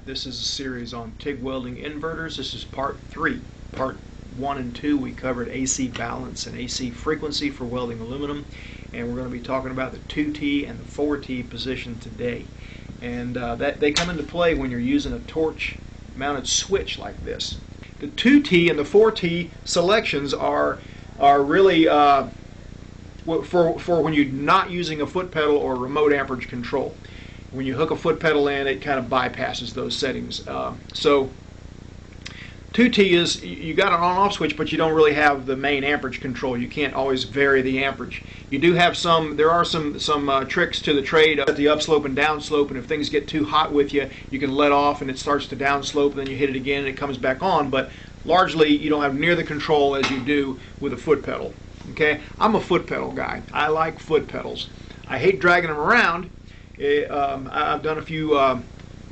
This is a series on TIG welding inverters. This is part 3. Part 1 and 2 we covered AC balance and AC frequency for welding aluminum, and we're going to be talking about the 2T and the 4T position today. And that they come into play when you're using a torch mounted switch like this. The 2T and the 4T selections are really for when you're not using a foot pedal or remote amperage control. When you hook a foot pedal in, it kind of bypasses those settings. So 2T is, you got an on-off switch, but you don't really have the main amperage control. You can't always vary the amperage. You do have there are some tricks to the trade at the upslope and downslope, and if things get too hot with you, you can let off and it starts to downslope, and then you hit it again and it comes back on. But largely, you don't have near the control as you do with a foot pedal. Okay, I'm a foot pedal guy. I like foot pedals. I hate dragging them around. I've done a few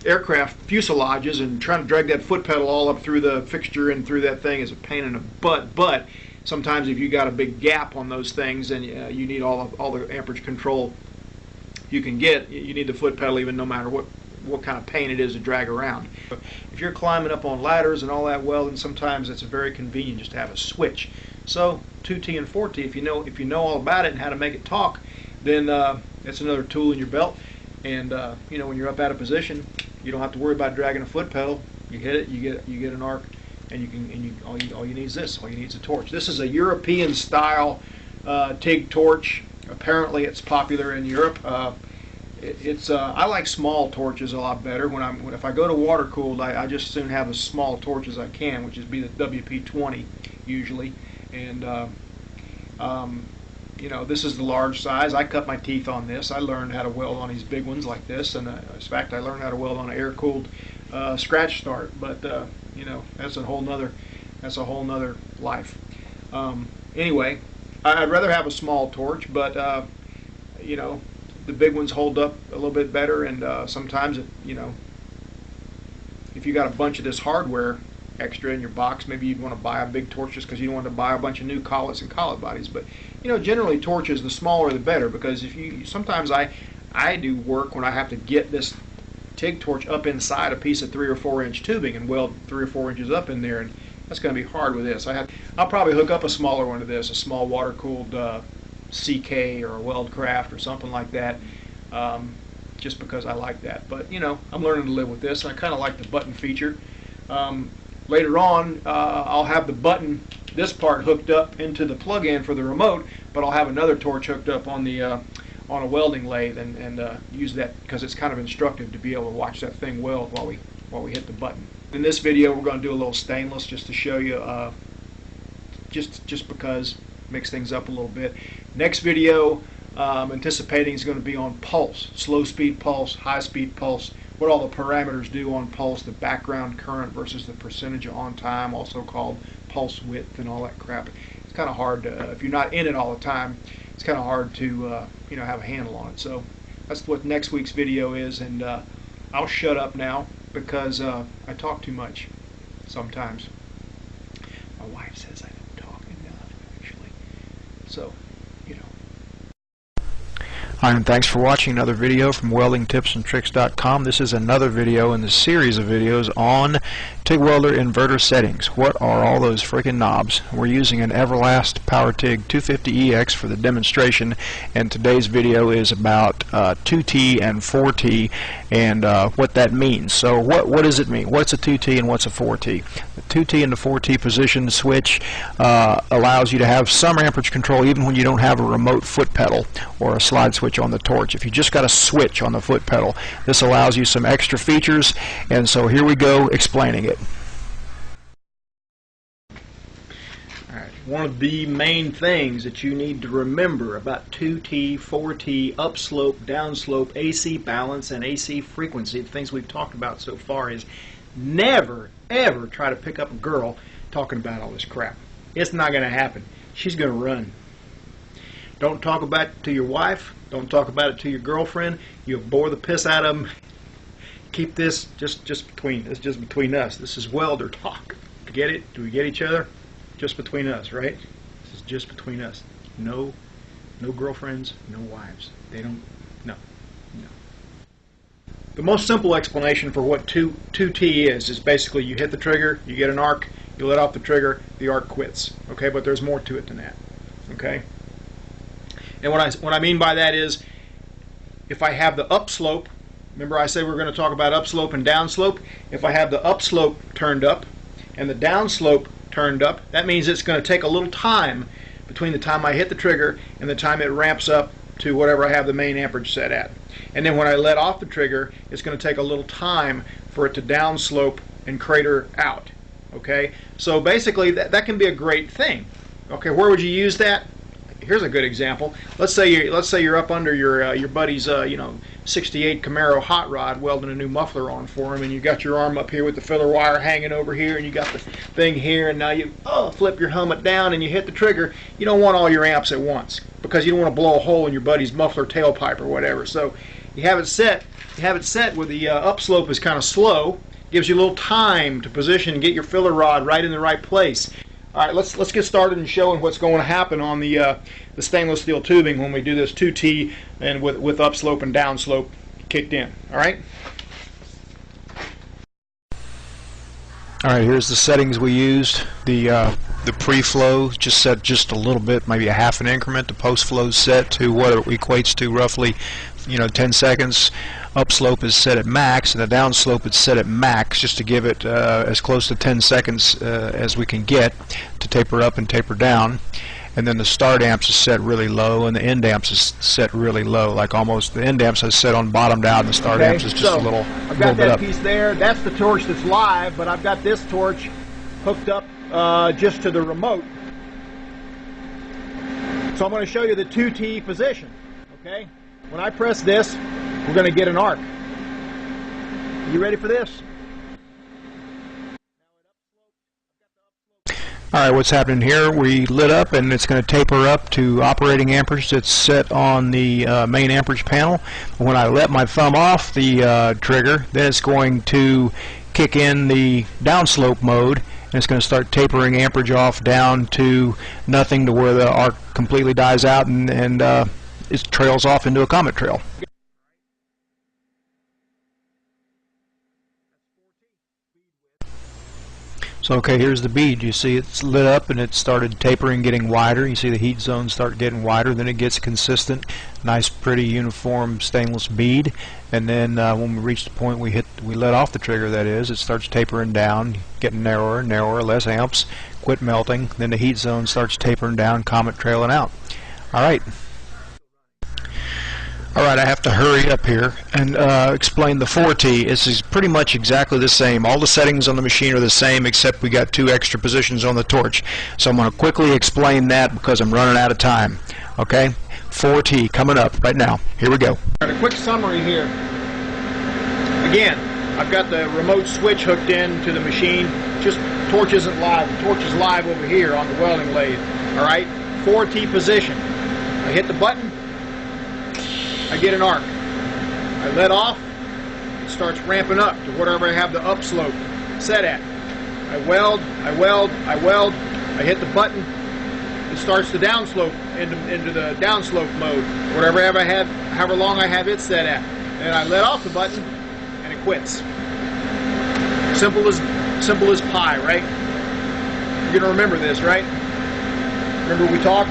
aircraft fuselages, and trying to drag that foot pedal all up through the fixture and through that thing is a pain in the butt. But sometimes if you got a big gap on those things and you need all the amperage control you can get, you need the foot pedal even no matter what kind of pain it is to drag around. If you're climbing up on ladders and all that welding, sometimes it's very convenient just to have a switch. So 2T and 4T, if you know all about it and how to make it talk, then that's another tool in your belt. And you know, when you're up out of position, you don't have to worry about dragging a foot pedal. You hit it, you get an arc, and all you need is this. All you need is a torch. This is a European style TIG torch. Apparently, it's popular in Europe. I like small torches a lot better. If I go to water cooled, I just soon have as small torch as I can, which is be the WP-20 usually. And you know, this is the large size. I cut my teeth on this. I learned how to weld on these big ones like this, and in fact, I learned how to weld on an air-cooled scratch start. But you know, that's a whole nother life. Anyway, I'd rather have a small torch, but you know, the big ones hold up a little bit better, and sometimes you know, if you got a bunch of this hardware extra in your box, maybe you'd want to buy a big torch just because you don't want to buy a bunch of new collets and collet bodies. But you know, generally torches, the smaller the better, because sometimes I do work when I have to get this TIG torch up inside a piece of 3 or 4 inch tubing and weld 3 or 4 inches up in there, and that's going to be hard with this. I'll probably hook up a smaller one to this, a small water cooled CK or a Weldcraft or something like that, just because I like that. But you know, I'm learning to live with this. I kind of like the button feature. Later on, I'll have the button, this part, hooked up into the plug-in for the remote, but I'll have another torch hooked up on the on a welding lathe, and use that because it's kind of instructive to be able to watch that thing weld while we hit the button. In this video, we're going to do a little stainless just to show you, just because it mix things up a little bit. Next video, anticipating, is going to be on pulse, slow speed pulse, high speed pulse, what all the parameters do on pulse, the background current versus the percentage on time, also called pulse width and all that crap. It's kind of hard to, if you're not in it all the time, it's kind of hard to you know, have a handle on it. So that's what next week's video is, and I'll shut up now because I talk too much sometimes. My wife says I don't talk enough, actually. So, you know. Hi, and thanks for watching another video from weldingtipsandtricks.com. This is another video in the series of videos on TIG welder inverter settings. What are all those freaking knobs? We're using an Everlast PowerTIG 250EX for the demonstration, and today's video is about 2T and 4T and what that means. So what does it mean? What's a 2T and what's a 4T? The 2T and the 4T position switch allows you to have some amperage control even when you don't have a remote foot pedal or a slide switch on the torch. If you just got a switch on the foot pedal, this allows you some extra features, and so here we go explaining it. Alright, one of the main things that you need to remember about 2T, 4T, upslope, downslope, AC balance, and AC frequency, the things we've talked about so far, is never, ever try to pick up a girl talking about all this crap. It's not going to happen. She's going to run. Don't talk about it to your wife. Don't talk about it to your girlfriend. You'll bore the piss out of them. Keep this just between us. This is welder talk. Get it? Do we get each other? Just between us, right? This is just between us. No girlfriends, no wives. They don't. No. The most simple explanation for what 2T is basically you hit the trigger, you get an arc, you let off the trigger, the arc quits. Okay, but there's more to it than that. Okay, and what I mean by that is, if I have the upslope, remember I said we were going to talk about upslope and downslope. If I have the upslope turned up and the downslope turned up, that means it's going to take a little time between the time I hit the trigger and the time it ramps up to whatever I have the main amperage set at. And then when I let off the trigger, it's going to take a little time for it to downslope and crater out. Okay, so basically that can be a great thing. Okay, where would you use that? Here's a good example. Let's say you're up under your buddy's 68 Camaro hot rod welding a new muffler on for him, and you got your arm up here with the filler wire hanging over here, and you got the thing here, and now you flip your helmet down and you hit the trigger. You don't want all your amps at once because you don't want to blow a hole in your buddy's muffler tailpipe or whatever. So you have it set. You have it set where the upslope is kind of slow. Gives you a little time to position and get your filler rod right in the right place. All right, let's get started in showing what's going to happen on the stainless steel tubing when we do this 2T and with upslope and downslope kicked in. All right. All right, here's the settings we used. The pre-flow just set just a little bit, maybe a half an increment. The post-flow set to what it equates to roughly, 10 seconds. Upslope is set at max, and the downslope is set at max, just to give it as close to 10 seconds as we can get to taper up and taper down. And then the start amps is set really low, and the end amps is set really low, like almost the end amps is set on bottomed out, and the start amps is just a little bit up. I've got that piece there. That's the torch that's live, but I've got this torch hooked up just to the remote. So I'm going to show you the 2T position. Okay, when I press this, we're going to get an arc. You ready for this? Alright, what's happening here, we lit up and it's going to taper up to operating amperage that's set on the main amperage panel. When I let my thumb off the trigger, then it's going to kick in the downslope mode, and it's going to start tapering amperage off down to nothing, to where the arc completely dies out and it trails off into a comet trail. So okay, here's the bead. You see it's lit up and it started tapering, getting wider. You see the heat zones start getting wider, then it gets consistent, nice pretty uniform stainless bead. And then when we reach the point we let off the trigger, that is, it starts tapering down, getting narrower and narrower, less amps, quit melting, then the heat zone starts tapering down, comet trailing out. Alright. Alright, I have to hurry up here and explain the 4T. This is pretty much exactly the same. All the settings on the machine are the same, except we got 2 extra positions on the torch. So I'm going to quickly explain that because I'm running out of time. Okay? 4T coming up right now. Here we go. A quick summary here. Again, I've got the remote switch hooked in to the machine. Just torch isn't live. The torch is live over here on the welding lathe. Alright? 4T position. I hit the button. I get an arc. I let off, it starts ramping up to whatever I have the upslope set at. I weld, I hit the button, it starts the downslope into the downslope mode, whatever I have, however long I have it set at. And I let off the button and it quits. Simple as pie, right? You're gonna remember this, right? Remember we talked?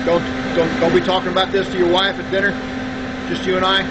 Don't be talking about this to your wife at dinner. Just you and I.